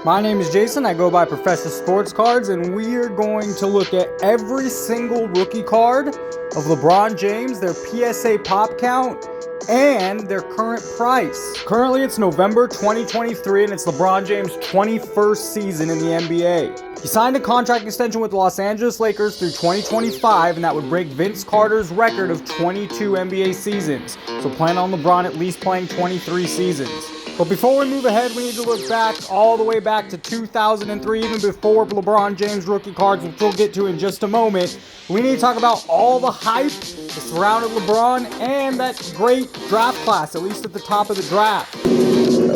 My name is Jason, I go by Professor Sports Cards, and we are going to look at every single rookie card of LeBron James, their PSA pop count, and their current price. Currently it's November 2023 and it's LeBron James' 21st season in the NBA. He signed a contract extension with the Los Angeles Lakers through 2025, and that would break Vince Carter's record of 22 NBA seasons. So plan on LeBron at least playing 23 seasons. But before we move ahead, we need to look back all the way back to 2003, even before LeBron James rookie cards, which we'll get to in just a moment. We need to talk about all the hype that surrounded LeBron and that great draft class, at least at the top of the draft. I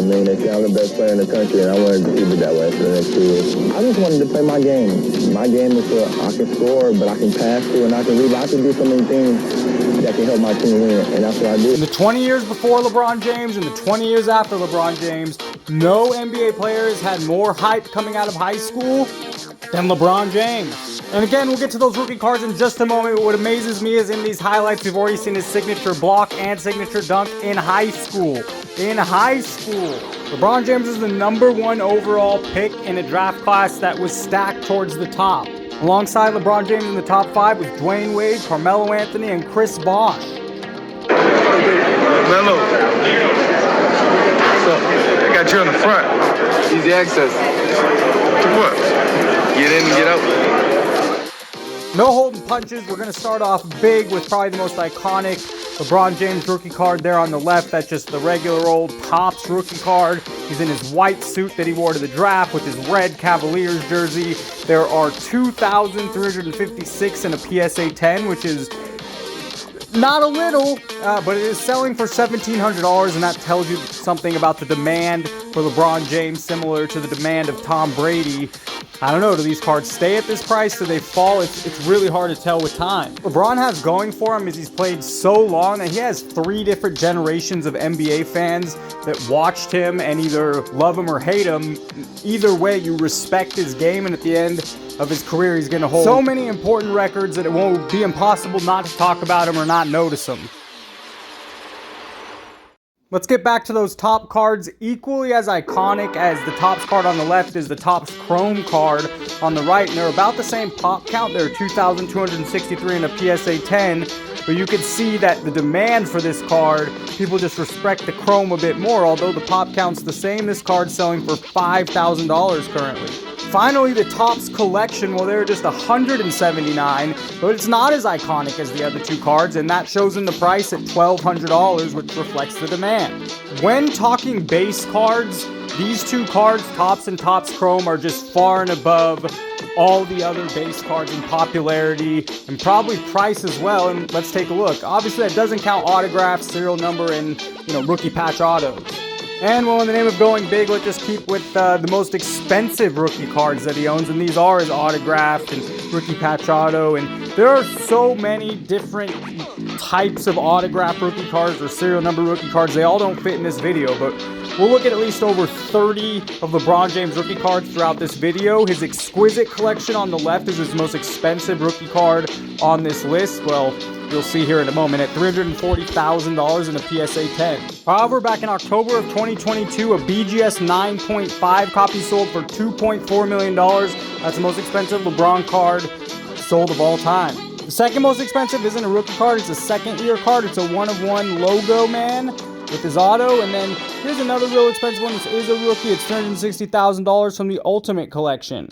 mean, they say I'm the best player in the country, and I wanted to keep it that way for the next 2 years. I just wanted to play my game. My game is I can score, but I can pass too, and I can rebound. I can do so many things that can help my team win, and that's what I do. In the 20 years before LeBron James and the 20 years after LeBron James, no NBA players had more hype coming out of high school than LeBron James. And again, we'll get to those rookie cards in just a moment, but what amazes me is in these highlights, we've already seen his signature block and signature dunk in high school. LeBron James is the #1 overall pick in a draft class that was stacked towards the top. Alongside LeBron James in the top 5 was Dwayne Wade, Carmelo Anthony, and Chris Bosh. Melo. What's up? I got you in the front. Easy access. What? Get in and get out. No holding punches. We're going to start off big with probably the most iconic LeBron James rookie card there on the left. That's just the regular old Topps rookie card. He's in his white suit that he wore to the draft with his red Cavaliers jersey. There are 2,356 in a PSA 10, which is not a little, but it is selling for $1,700, and that tells you something about the demand for LeBron James, similar to the demand of Tom Brady. I don't know, do these cards stay at this price? Do they fall? It's really hard to tell with time. LeBron has going for him is he's played so long that he has 3 different generations of NBA fans that watched him and either love him or hate him. Either way, you respect his game, and at the end of his career, he's going to hold so many important records that it won't be impossible not to talk about him or not notice him. Let's get back to those top cards. Equally as iconic as the Topps card on the left is the Topps Chrome card on the right, and they're about the same pop count. They're 2,263 in a PSA 10, but you can see that the demand for this card, people just respect the Chrome a bit more. Although the pop count's the same, this card's selling for $5,000 currently. Finally, the Topps collection, well, they're just $179, but it's not as iconic as the other 2 cards, and that shows in the price at $1,200, which reflects the demand. When talking base cards, these 2 cards, Topps and Topps Chrome, are just far and above all the other base cards in popularity and probably price as well. And let's take a look. Obviously, that doesn't count autographs, serial number, and rookie patch autos. And well, in the name of going big, let's just keep with the most expensive rookie cards that he owns, and these are his autographed and rookie patch auto. And there are so many different types of autographed rookie cards or serial number rookie cards. They all don't fit in this video, but we'll look at least over 30 of LeBron James rookie cards throughout this video. His exquisite collection on the left is his most expensive rookie card on this list. Well, you'll see here in a moment, at $340,000 in a PSA 10. However, back in October of 2022, a BGS 9.5 copy sold for $2.4 million. That's the most expensive LeBron card sold of all time. The second most expensive isn't a rookie card, it's a second-year card. It's a 1-of-1 logo man with his auto. And then here's another real expensive one. This is a rookie. It's $360,000 from the Ultimate Collection.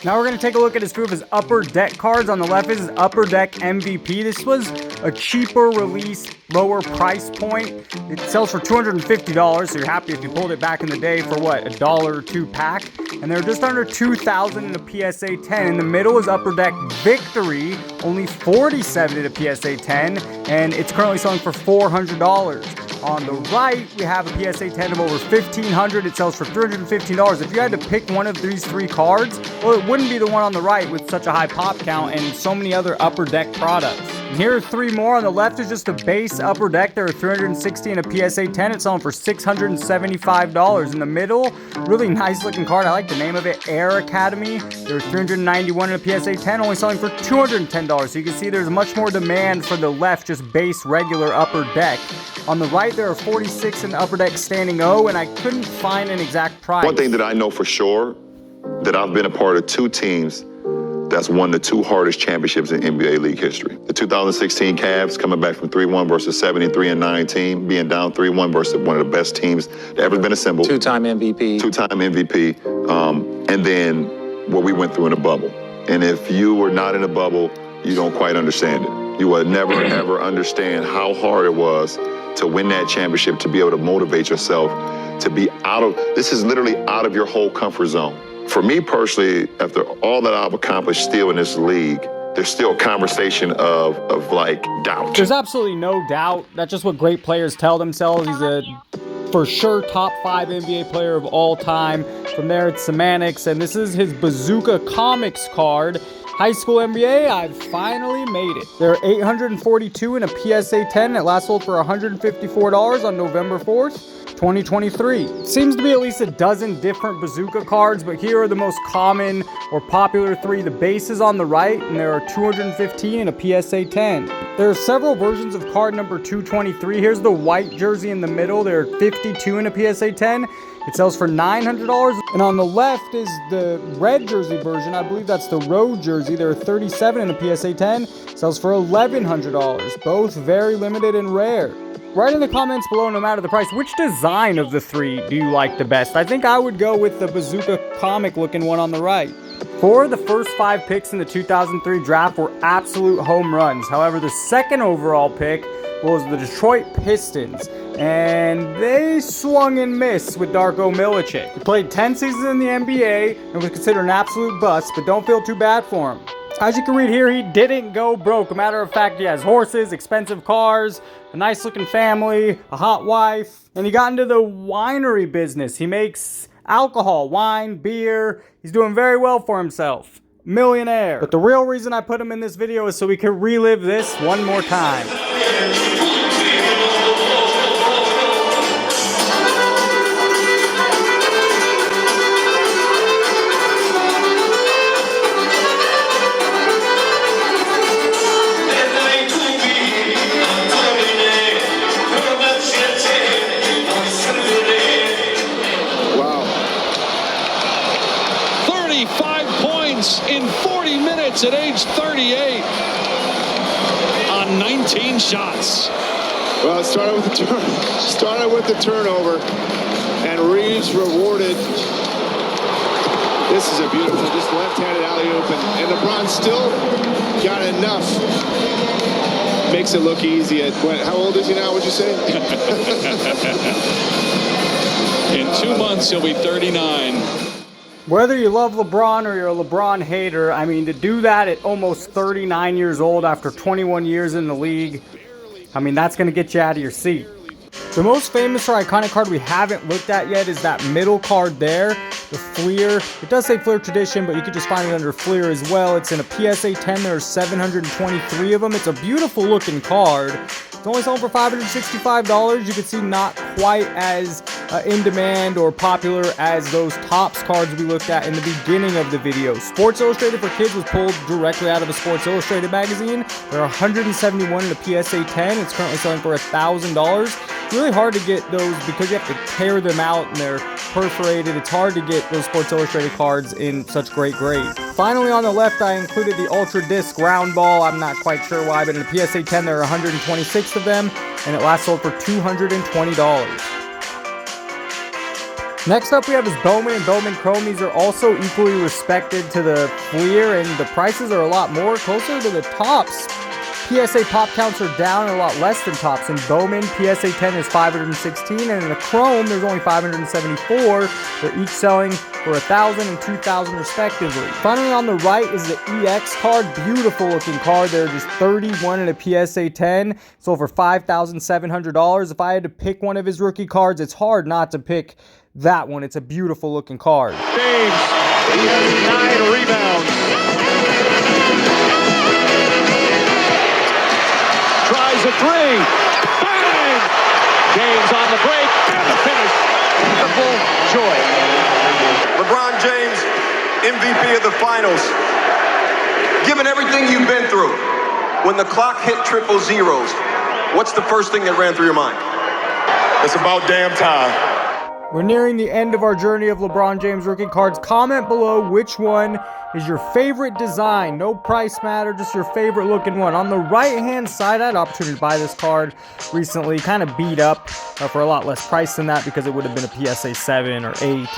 Now we're going to take a look at his 2 of his Upper Deck cards. On the left is his Upper Deck MVP. This was a cheaper release, lower price point. It sells for $250, so you're happy if you pulled it back in the day for what, $1 or $2 pack. And they're just under $2,000 in a PSA 10. In the middle is Upper Deck Victory, only $47 in a PSA 10, and it's currently selling for $400. On the right, we have a PSA 10 of over $1,500. It sells for $315. If you had to pick one of these 3 cards, well, it wouldn't be the one on the right with such a high pop count and so many other Upper Deck products. And here are 3 more. On the left is just a base upper deck. There are 360 in a PSA 10. It's selling for $675. In the middle, really nice looking card. I like the name of it, Air Academy. There are 391 in a PSA 10, only selling for $210. So you can see there's much more demand for the left, just base regular upper deck. On the right, there are 46 in the upper deck standing O, and I couldn't find an exact price. One thing that I know for sure, that I've been a part of 2 teams that's won the 2 hardest championships in NBA League history. The 2016 Cavs coming back from 3-1 versus 73-9 team, being down 3-1 versus one of the best teams that ever been assembled. 2-time MVP. 2-time MVP. And then what we went through in a bubble. And if you were not in a bubble, you don't quite understand it. You will never, ever understand how hard it was to win that championship, to be able to motivate yourself, to be this is literally out of your whole comfort zone. For me personally, after all that I've accomplished still in this league, there's still a conversation of like doubt. There's absolutely no doubt. That's just what great players tell themselves. He's a for sure top 5 NBA player of all time. From there, it's semantics, and this is his Bazooka comics card. High school NBA, I've finally made it. There are 842 in a PSA 10 that last sold for $154 on November 4th. 2023. Seems to be at least a dozen different Bazooka cards, but here are the most common or popular 3. The base is on the right, and there are 215 in a PSA 10. There are several versions of card number 223. Here's the white jersey in the middle. There are 52 in a PSA 10. It sells for $900. And on the left is the red jersey version. I believe that's the road jersey. There are 37 in a PSA 10. It sells for $1,100. Both very limited and rare. Write in the comments below, no matter the price, which design of the 3 do you like the best? I think I would go with the Bazooka comic looking one on the right. 4 of the first 5 picks in the 2003 draft were absolute home runs. However, the second overall pick was the Detroit Pistons, and they swung and missed with Darko Milicic. He played 10 seasons in the NBA and was considered an absolute bust, but don't feel too bad for him. As you can read here, he didn't go broke. A matter of fact, he has horses, expensive cars, a nice looking family, a hot wife, and he got into the winery business. He makes alcohol, wine, beer. He's doing very well for himself. Millionaire. But the real reason I put him in this video is so we can relive this one more time. In 40 minutes at age 38 on 19 shots. Well, it started with the turnover, and Reeves rewarded. This is a beautiful, just left-handed alley-oop, and LeBron still got enough. Makes it look easy. How old is he now, would you say? In 2 months, he'll be 39. Whether you love LeBron or you're a LeBron hater, I mean, to do that at almost 39 years old after 21 years in the league, I mean, that's going to get you out of your seat. The most famous or iconic card we haven't looked at yet is that middle card there, the Fleer. It does say Fleer Tradition, but you could just find it under Fleer as well. It's in a PSA 10. There are 723 of them. It's a beautiful looking card. It's only selling for $565. You can see not quite as in demand or popular as those Topps cards we looked at in the beginning of the video. Sports Illustrated for Kids was pulled directly out of a Sports Illustrated magazine. There are 171 in the PSA 10. It's currently selling for $1,000. It's really hard to get those because you have to tear them out and they're perforated. It's hard to get those Sports Illustrated cards in such great grade. Finally, on the left, I included the Ultra Disc round ball. I'm not quite sure why, but in the PSA 10, there are 126 of them, and it last sold for $220. Next up, we have his Bowman and Bowman Chrome. These are also equally respected to the Fleer, and the prices are a lot more, closer to the Topps. PSA pop counts are down and a lot less than Topps. In Bowman, PSA 10 is 516, and in the Chrome, there's only 574. They're each selling for $1,000 and $2,000 respectively. Finally, on the right is the EX card. Beautiful looking card. There are just 31 in a PSA 10. Sold for $5,700. If I had to pick one of his rookie cards, it's hard not to pick that one. It's a beautiful looking card. James, he has 9 rebounds. tries a three. Bang! James on the break and the finish. Wonderful joy. LeBron James, MVP of the finals. Given everything you've been through, when the clock hit triple zeros, what's the first thing that ran through your mind? It's about damn time. We're nearing the end of our journey of LeBron James rookie cards. Comment below which one is your favorite design. No price matter, just your favorite looking one. On the right hand side, I had an opportunity to buy this card recently, kind of beat up for a lot less price than that because it would have been a PSA 7 or 8.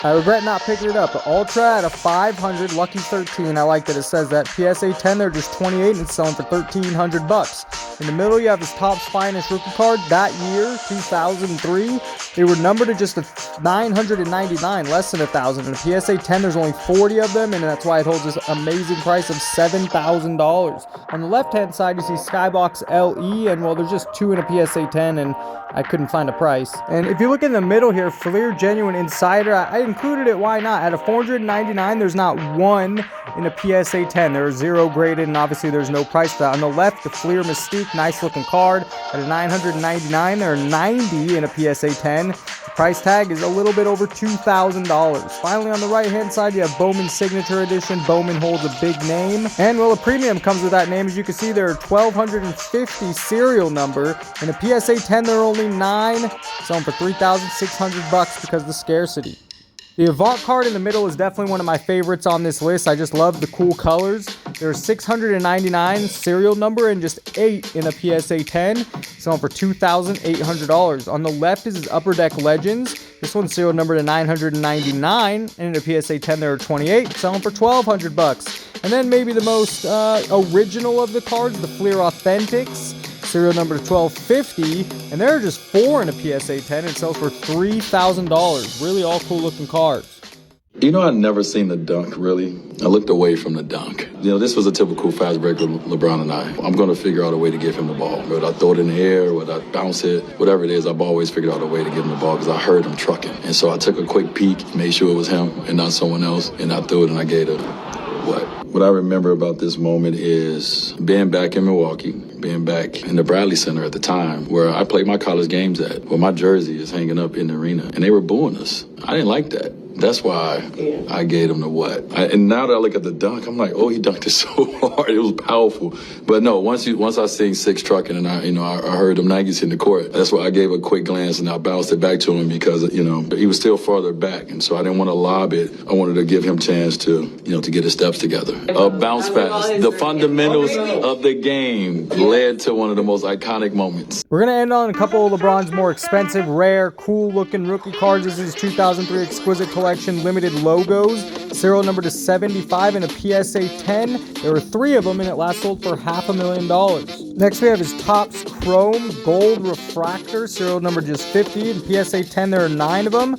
I regret not picking it up. The Ultra at a 500, lucky 13. I like that it says that. PSA 10, they're just 28 and it's selling for $1,300. In the middle, you have his Topps Finest rookie card. That year, 2003, they were numbered to just a 999, less than 1,000. In the PSA 10, there's only 40 of them, and that's why it holds this amazing price of $7,000. On the left-hand side, you see Skybox LE, and well, there's just 2 in a PSA 10, and I couldn't find a price. And if you look in the middle here, Fleer Genuine Insider, I included it, why not? At a 499, there's not one in a PSA 10. There are 0 graded, and obviously there's no price for that. On the left, the Fleer Mystique, nice looking card. At a 999, there are 90 in a PSA 10. The price tag is a little bit over $2,000. Finally, on the right-hand side, you have Bowman Signature Edition. Bowman holds a big name. And, well, a premium comes with that name. As you can see, there are 1,250 serial number. In a PSA 10, there are only 9. Selling for $3,600 because of the scarcity. The Avant card in the middle is definitely one of my favorites on this list. I just love the cool colors. There are 699 serial number and just 8 in a PSA 10, selling for $2,800. On the left is his Upper Deck Legends. This one's serial number to 999, and in a PSA 10 there are 28, selling for $1,200. And then maybe the most original of the cards, the Fleer Authentics. Serial number 1250, and there are just 4 in a PSA 10. It sells for $3,000. Really all cool looking cards. You know, I'd never seen the dunk, really. I looked away from the dunk. You know, this was a typical fast break with LeBron and I. I'm going to figure out a way to give him the ball. Whether I throw it in the air, whether I bounce it, whatever it is, I've always figured out a way to give him the ball because I heard him trucking. And so I took a quick peek, made sure it was him and not someone else, and I threw it and I gave it What I remember about this moment is being back in Milwaukee, being back in the Bradley Center at the time where I played my college games at, where my jersey is hanging up in the arena, and they were booing us. I didn't like that. That's why I gave him the what. And now that I look at the dunk, I'm like, oh, he dunked it so hard. It was powerful. But no, once I seen Six trucking and I heard them Nikes in the court, that's why I gave a quick glance and I bounced it back to him because, he was still farther back. And so I didn't want to lob it. I wanted to give him a chance to get his steps together. Bounce pass. The fundamentals of the game led to one of the most iconic moments. We're going to end on a couple of LeBron's more expensive, rare, cool-looking rookie cards. This is 2003 Exquisite Collection limited logos. Serial number to 75 in a PSA 10. There were 3 of them, and it last sold for $500,000. Next, we have his Topps Chrome Gold Refractor. Serial number just 50. In PSA 10, there are 9 of them.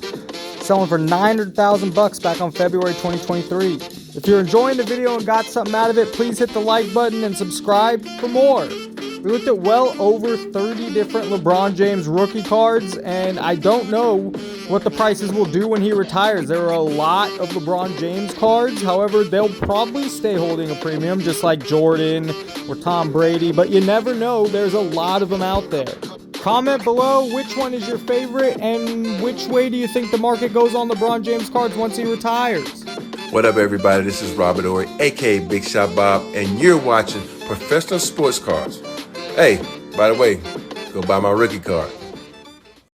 Selling for $900,000 back on February 2023. If you're enjoying the video and got something out of it, please hit the like button and subscribe for more. We looked at well over 30 different LeBron James rookie cards, and I don't know what the prices will do when he retires. There are a lot of LeBron James cards. However, they'll probably stay holding a premium, just like Jordan or Tom Brady, but you never know. There's a lot of them out there. Comment below which one is your favorite and which way do you think the market goes on LeBron James cards once he retires. What up, everybody? This is Robert Ory, aka Big Shot Bob, and you're watching Professional Sports Cards. Hey, by the way, go buy my rookie card.